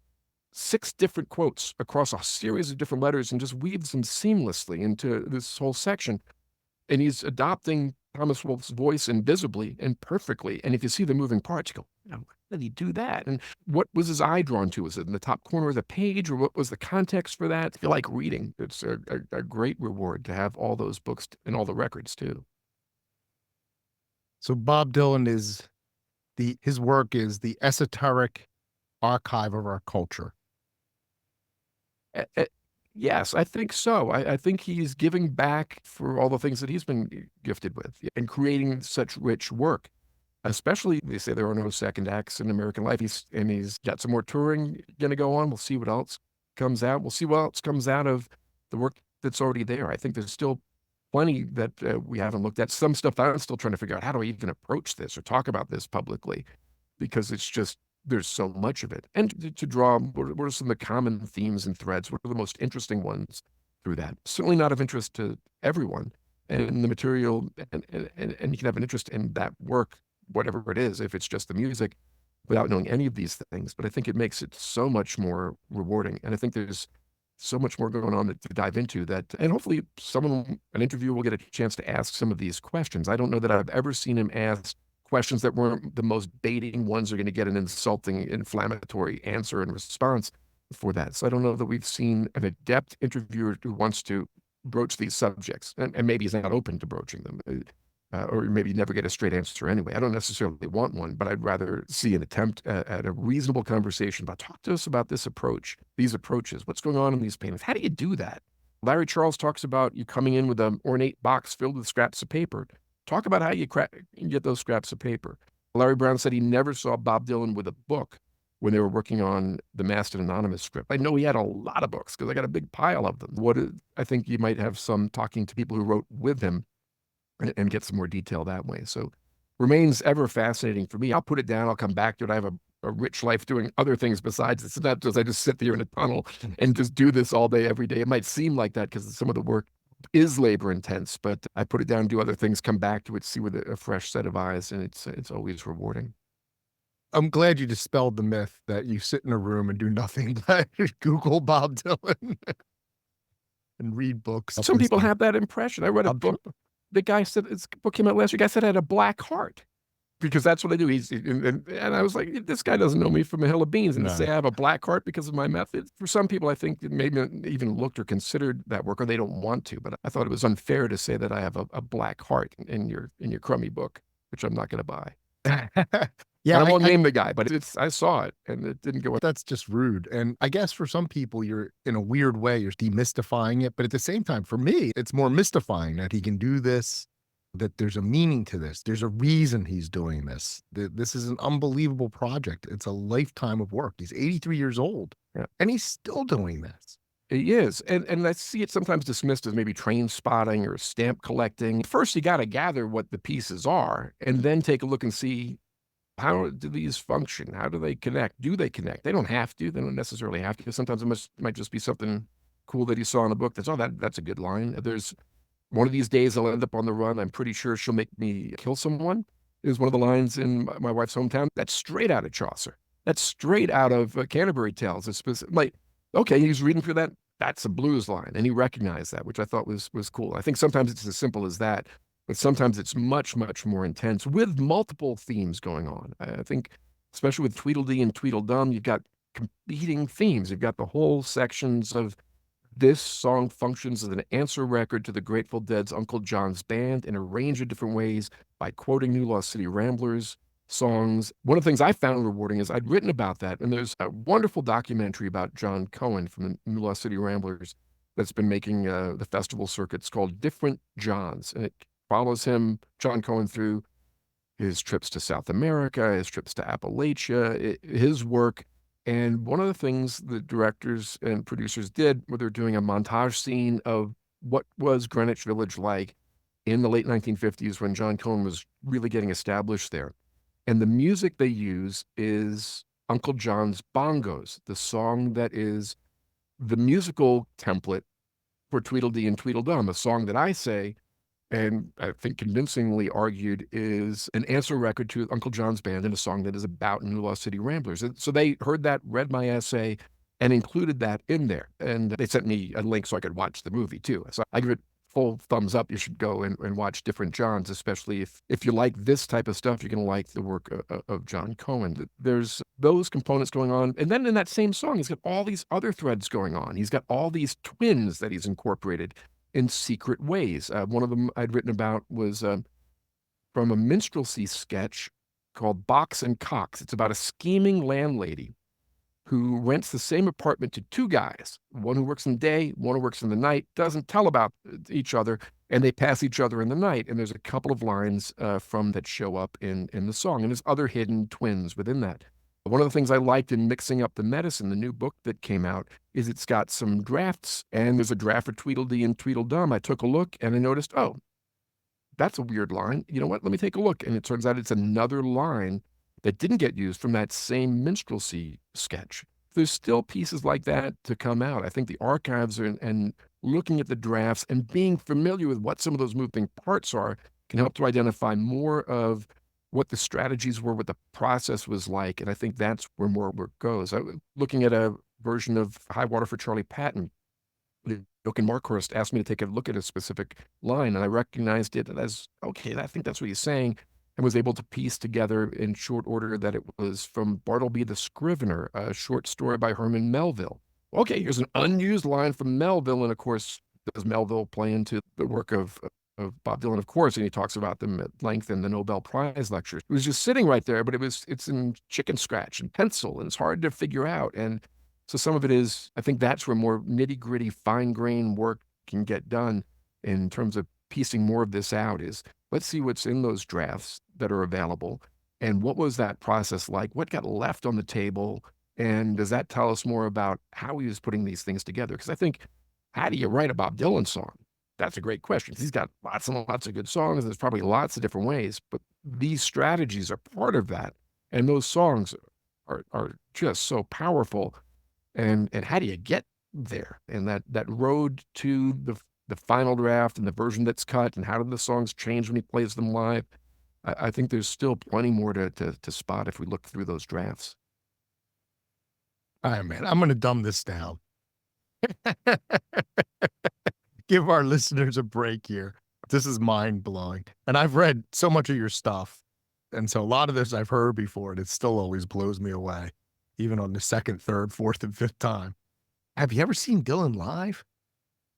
6 different quotes across a series of different letters and just weaves them seamlessly into this whole section. And he's adopting Thomas Wolfe's voice invisibly and perfectly. And if you see the moving parts, you go, how did he do that? And what was his eye drawn to? Was it in the top corner of the page, or what was the context for that? If you like reading, it's a great reward to have all those books and all the records too. So Bob Dylan his work is the esoteric archive of our culture. Yes, I think so. I think he's giving back for all the things that he's been gifted with and creating such rich work. Especially, they say there are no second acts in American life. He's got some more touring going to go on. We'll see what else comes out. We'll see what else comes out of the work that's already there. I think there's still plenty that we haven't looked at. Some stuff I'm still trying to figure out, how do I even approach this or talk about this publicly? Because it's just, there's so much of it. And to draw, what are some of the common themes and threads? What are the most interesting ones through that? Certainly not of interest to everyone. And the material, and you can have an interest in that work, whatever it is, if it's just the music, without knowing any of these things. But I think it makes it so much more rewarding. And I think there's so much more going on to dive into that. And hopefully an interviewer will get a chance to ask some of these questions. I don't know that I've ever seen him ask questions that weren't the most baiting ones, are going to get an insulting, inflammatory answer and response for that. So I don't know that we've seen an adept interviewer who wants to broach these subjects, and maybe he's not open to broaching them, or maybe never get a straight answer anyway. I don't necessarily want one, but I'd rather see an attempt at a reasonable conversation about, talk to us about this approach, these approaches, what's going on in these paintings. How do you do that? Larry Charles talks about you coming in with an ornate box filled with scraps of paper. Talk about how you get those scraps of paper. Larry Brown said he never saw Bob Dylan with a book when they were working on the Masked Anonymous script. I know he had a lot of books because I got a big pile of them. I think you might have some talking to people who wrote with him and get some more detail that way. So remains ever fascinating for me. I'll put it down. I'll come back to it. I have a rich life doing other things besides this. It's not just I just sit there in a tunnel and just do this all day, every day. It might seem like that because some of the work is labor intense, but I put it down, do other things, come back to it, see with a fresh set of eyes, and it's always rewarding. I'm glad you dispelled the myth that you sit in a room and do nothing but Google Bob Dylan and read books. Some people have that impression. I read a book. The guy said, this book came out last week. I said I had a black heart, because that's what I do. And I was like, this guy doesn't know me from a hill of beans. And to say I have a black heart because of my method, for some people, I think maybe even looked or considered that work, or they don't want to. But I thought it was unfair to say that I have a black heart in your crummy book, which I'm not going to buy. Yeah, And I won't name the guy, but I saw it and it didn't go. that's just rude. And I guess for some people, you're in a weird way, you're demystifying it. But at the same time, for me, it's more mystifying that he can do this, that there's a meaning to this. There's a reason he's doing this. This is an unbelievable project. It's a lifetime of work. He's 83 years old, Yeah. and he's still doing this. It is. And I see it sometimes dismissed as maybe train spotting or stamp collecting. First, you got to gather what the pieces are and then take a look and see, how do these function? How do they connect? Do they connect? They don't have to. They don't necessarily have to. Sometimes it might just be something cool that you saw in a book that's a good line. There's one of these days I'll end up on the run. I'm pretty sure she'll make me kill someone, is one of the lines in my wife's hometown. That's straight out of Chaucer. That's straight out of Canterbury Tales. It's like, okay, he's reading through that. That's a blues line. And he recognized that, which I thought was cool. I think sometimes it's as simple as that. But sometimes it's much, much more intense with multiple themes going on. I think, especially with Tweedledee and Tweedledum, you've got competing themes. You've got the whole sections of this song functions as an answer record to the Grateful Dead's Uncle John's Band in a range of different ways by quoting New Lost City Ramblers songs. One of the things I found rewarding is I'd written about that, and there's a wonderful documentary about John Cohen from the New Lost City Ramblers that's been making the festival circuits called Different Johns, and it follows him, John Cohen, through his trips to South America, his trips to Appalachia, his work. And one of the things the directors and producers did, where they're doing a montage scene of what was Greenwich Village like in the late 1950s when John Cohen was really getting established there. And the music they use is Uncle John's Bongos, the song that is the musical template for Tweedledee and Tweedledum, a song that I say, and I think convincingly argued, is an answer record to Uncle John's Band and a song that is about New Lost City Ramblers. And so they heard that, read my essay, and included that in there. And they sent me a link so I could watch the movie too. So I give it full thumbs up. You should go and watch Different Johns, especially if you like this type of stuff, you're going to like the work of John Cohen. There's those components going on. And then in that same song, he's got all these other threads going on. He's got all these twins that he's incorporated in secret ways. One of them I'd written about was from a minstrelsy sketch called Box and Cox. It's about a scheming landlady who rents the same apartment to two guys, one who works in the day, one who works in the night, doesn't tell about each other, and they pass each other in the night. And there's a couple of lines from that show up in the song, and there's other hidden twins within that. One of the things I liked in Mixing Up the Medicine, the new book that came out, is it's got some drafts, and there's a draft for Tweedledee and Tweedledum. I took a look, and I noticed, oh, that's a weird line. You know what? Let me take a look. And it turns out it's another line that didn't get used from that same minstrelsy sketch. There's still pieces like that to come out. I think the archives and looking at the drafts and being familiar with what some of those moving parts are can help to identify more of what the strategies were, what the process was like. And I think that's where more work goes. Looking at a version of High Water for Charlie Patton, Jochen Markhorst asked me to take a look at a specific line, and I recognized it as, okay, I think that's what he's saying, and was able to piece together in short order that it was from Bartleby the Scrivener, a short story by Herman Melville. Okay, here's an unused line from Melville, and of course, does Melville play into the work of Bob Dylan? Of course, and he talks about them at length in the Nobel Prize lectures. It was just sitting right there, but it's in chicken scratch and pencil, and it's hard to figure out. And so some of it is, I think that's where more nitty-gritty, fine-grained work can get done in terms of piecing more of this out, is let's see what's in those drafts that are available, and what was that process like? What got left on the table? And does that tell us more about how he was putting these things together? Because I think, how do you write a Bob Dylan song? That's a great question. He's got lots and lots of good songs. There's probably lots of different ways, but these strategies are part of that. And those songs are just so powerful. And how do you get there? And that road to the final draft and the version that's cut, and how do the songs change when he plays them live? I think there's still plenty more to spot if we look through those drafts. All right, man, I'm going to dumb this down. Give our listeners a break here. This is mind-blowing. And I've read so much of your stuff, and so a lot of this I've heard before, and it still always blows me away, even on the second, third, fourth, and fifth time. Have you ever seen Dylan live?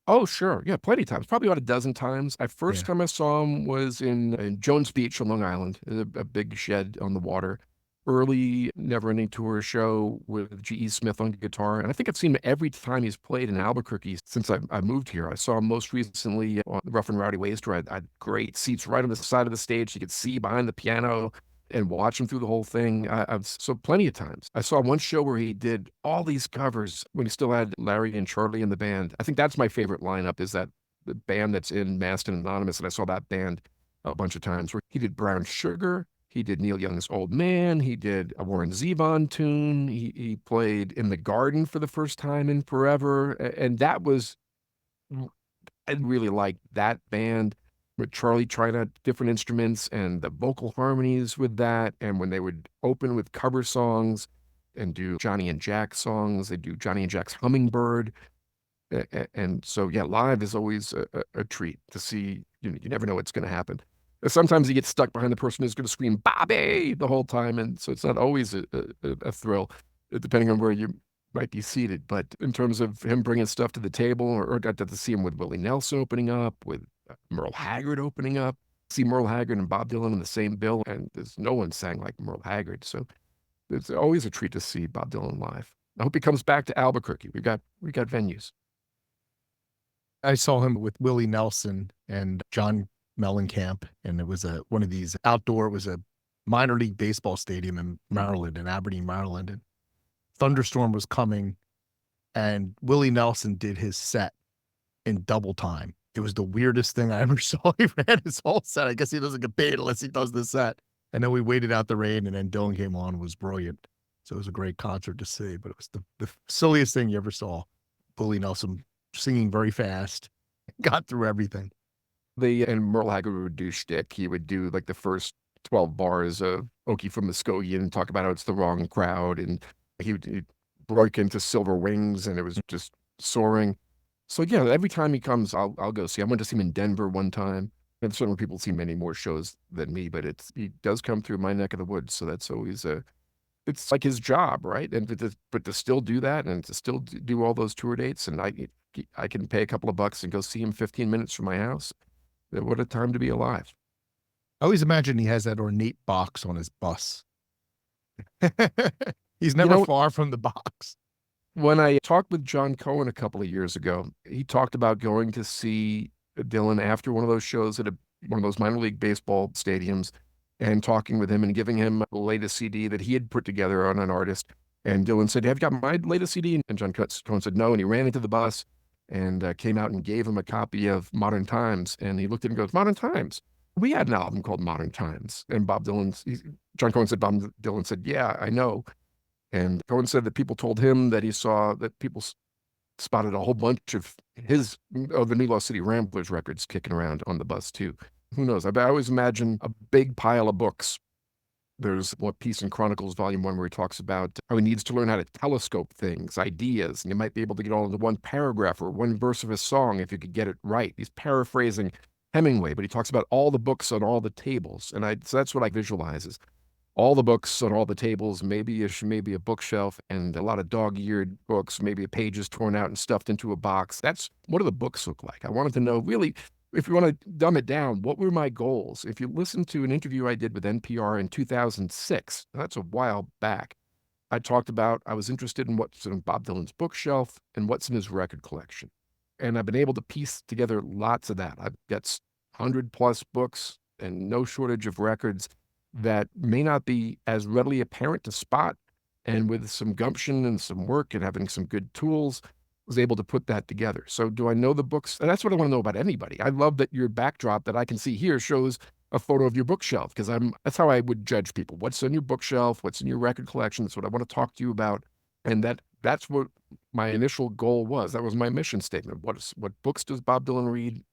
Oh, sure. Yeah, plenty of times. Probably about a dozen times. First time I saw him was in Jones Beach on Long Island, a big shed on the water. early Never Ending Tour show with G.E. Smith on guitar. And I think I've seen him every time he's played in Albuquerque since I moved here. I saw him most recently on Rough and Rowdy Ways, where I had great seats right on the side of the stage. You could see behind the piano and watch him through the whole thing. So plenty of times. I saw one show where he did all these covers when he still had Larry and Charlie in the band. I think that's my favorite lineup, is that the band that's in Masked and Anonymous. And I saw that band a bunch of times, where he did Brown Sugar. He did Neil Young's Old Man. He did a Warren Zevon tune. He played In the Garden for the first time in forever. And that was, I really liked that band, with Charlie trying out different instruments and the vocal harmonies with that. And when they would open with cover songs and do Johnny and Jack songs, they do Johnny and Jack's Hummingbird. And so, yeah, live is always a treat to see. You never know what's going to happen. Sometimes you get stuck behind the person who's going to scream "Bobby" the whole time, and so it's not always a thrill, depending on where you might be seated. But in terms of him bringing stuff to the table, or got to see him with Willie Nelson opening up, with Merle Haggard opening up, see Merle Haggard and Bob Dylan in the same bill, and there's no one sang like Merle Haggard. So it's always a treat to see Bob Dylan live. I hope he comes back to Albuquerque. We got venues. I saw him with Willie Nelson and John Mellencamp, and it was one of these outdoor. It was a minor league baseball stadium in Maryland, in Aberdeen, Maryland. And thunderstorm was coming, and Willie Nelson did his set in double time. It was the weirdest thing I ever saw. He ran his whole set. I guess he doesn't get paid unless he does the set. And then we waited out the rain, and then Dylan came on. It was brilliant. So it was a great concert to see. But it was the silliest thing you ever saw. Willie Nelson singing very fast, got through everything. And Merle Haggard would do shtick. He would do like the first 12 bars of Okie from Muskogee and talk about how it's the wrong crowd. And he broke into Silver Wings, and it was just soaring. So yeah, every time he comes, I'll go see. I went to see him in Denver one time. And certainly people see many more shows than me, but he does come through my neck of the woods. So that's always it's like his job, right? And but to still do that, and to still do all those tour dates, and I can pay a couple of bucks and go see him 15 minutes from my house. What a time to be alive. I always imagine he has that ornate box on his bus. He's never far from the box. When I talked with John Cohen a couple of years ago, he talked about going to see Dylan after one of those shows at one of those minor league baseball stadiums, and talking with him and giving him the latest CD that he had put together on an artist. And Dylan said, "Have you got my latest CD?" And John Cohen said, "No." And he ran into the bus and came out and gave him a copy of Modern Times. And he looked at it and goes, "Modern Times? We had an album called Modern Times." And John Cohen said, Bob Dylan said, "Yeah, I know." And Cohen said that people told him that he saw that people spotted a whole bunch of the New Lost City Ramblers records kicking around on the bus too. Who knows? I always imagine a big pile of books. There's Peace and Chronicles Volume 1, where he talks about how he needs to learn how to telescope things, ideas, and you might be able to get all into one paragraph or one verse of a song if you could get it right. He's paraphrasing Hemingway, but he talks about all the books on all the tables, and so that's what I visualize is all the books on all the tables, maybe a bookshelf, and a lot of dog-eared books, maybe a page is torn out and stuffed into a box. What do the books look like? I wanted to know, really, if you want to dumb it down, what were my goals? If you listen to an interview I did with NPR in 2006, that's a while back, I talked about I was interested in what's in Bob Dylan's bookshelf and what's in his record collection. And I've been able to piece together lots of that. I've got 100+ books and no shortage of records that may not be as readily apparent to spot. And with some gumption and some work and having some good tools, was able to put that together. So do I know the books? And that's what I want to know about anybody. I love that your backdrop that I can see here shows a photo of your bookshelf, because that's how I would judge people. What's in your bookshelf? What's in your record collection? That's what I want to talk to you about. And that's what my initial goal was. That was my mission statement. What books does Bob Dylan read?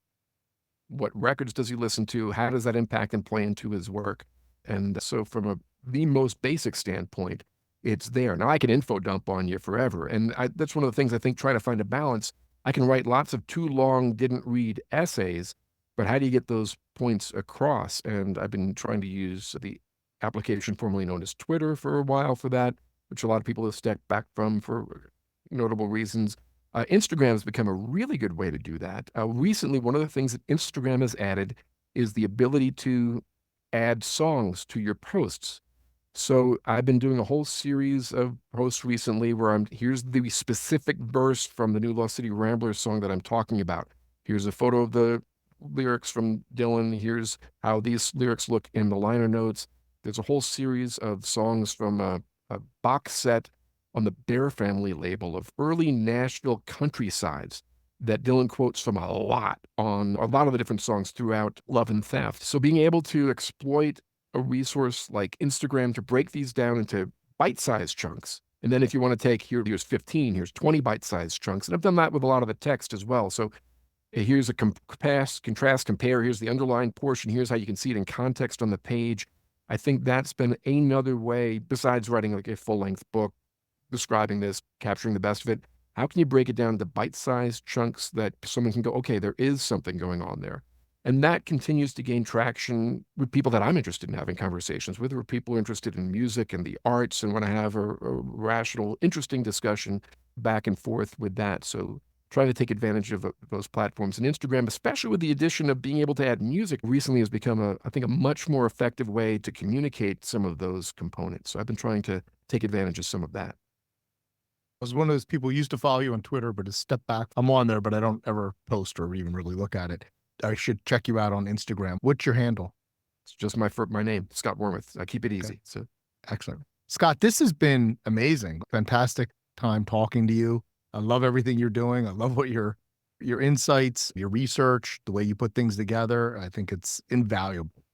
What records does he listen to? How does that impact and play into his work? And so from the most basic standpoint, it's there. Now I can info dump on you forever. And that's one of the things I think, trying to find a balance. I can write lots of too long, didn't read essays, but how do you get those points across? And I've been trying to use the application formerly known as Twitter for a while for that, which a lot of people have stepped back from for notable reasons. Instagram has become a really good way to do that. Recently, one of the things that Instagram has added is the ability to add songs to your posts. So I've been doing a whole series of posts recently where here's the specific verse from the New Lost City Ramblers song that I'm talking about. Here's a photo of the lyrics from Dylan. Here's how these lyrics look in the liner notes. There's a whole series of songs from a box set on the Bear Family label of early Nashville countrysides that Dylan quotes from a lot on a lot of the different songs throughout Love and Theft. So being able to exploit a resource like Instagram to break these down into bite-sized chunks. And then if you want to take, here's 15, here's 20 bite-sized chunks. And I've done that with a lot of the text as well. So here's a contrast, compare. Here's the underlined portion. Here's how you can see it in context on the page. I think that's been another way, besides writing like a full-length book, describing this, capturing the best of it. How can you break it down into bite-sized chunks that someone can go, okay, there is something going on there. And that continues to gain traction with people that I'm interested in having conversations with, or people interested in music and the arts and want to have a rational, interesting discussion back and forth with that. So trying to take advantage of those platforms. And Instagram, especially with the addition of being able to add music, recently has become, I think, a much more effective way to communicate some of those components. So I've been trying to take advantage of some of that. I was one of those people who used to follow you on Twitter, but to step back, I'm on there, but I don't ever post or even really look at it. I should check you out on Instagram. What's your handle? It's just my name, Scott Warmuth. I keep it easy. Okay. So Excellent. Scott, this has been amazing. Fantastic time talking to you. I love everything you're doing. I love what your insights, your research, the way you put things together. I think it's invaluable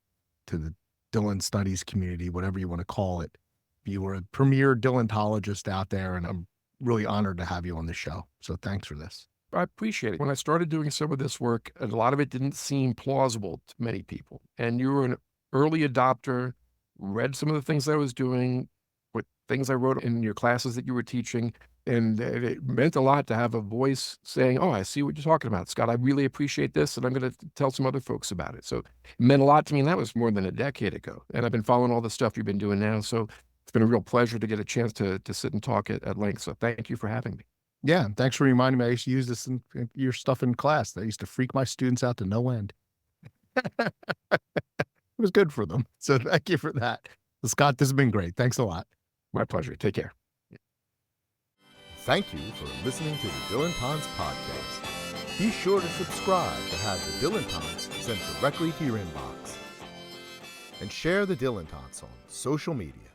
to the Dylan studies community, whatever you want to call it. You are a premier Dylanologist out there, and I'm really honored to have you on the show. So thanks for this. I appreciate it. When I started doing some of this work, a lot of it didn't seem plausible to many people. And you were an early adopter, read some of the things I was doing, with things I wrote in your classes that you were teaching. And it meant a lot to have a voice saying, oh, I see what you're talking about, Scott. I really appreciate this, and I'm going to tell some other folks about it. So it meant a lot to me, and that was more than a decade ago. And I've been following all the stuff you've been doing now. So it's been a real pleasure to get a chance to sit and talk at length. So thank you for having me. Yeah, and thanks for reminding me. I used to use this in your stuff in class. I used to freak my students out to no end. It was good for them. So thank you for that. Well, Scott, this has been great. Thanks a lot. My pleasure. Take care. Thank you for listening to the Dylantonts podcast. Be sure to subscribe to have the Dylantonts sent directly to your inbox. And share the Dylantonts on social media.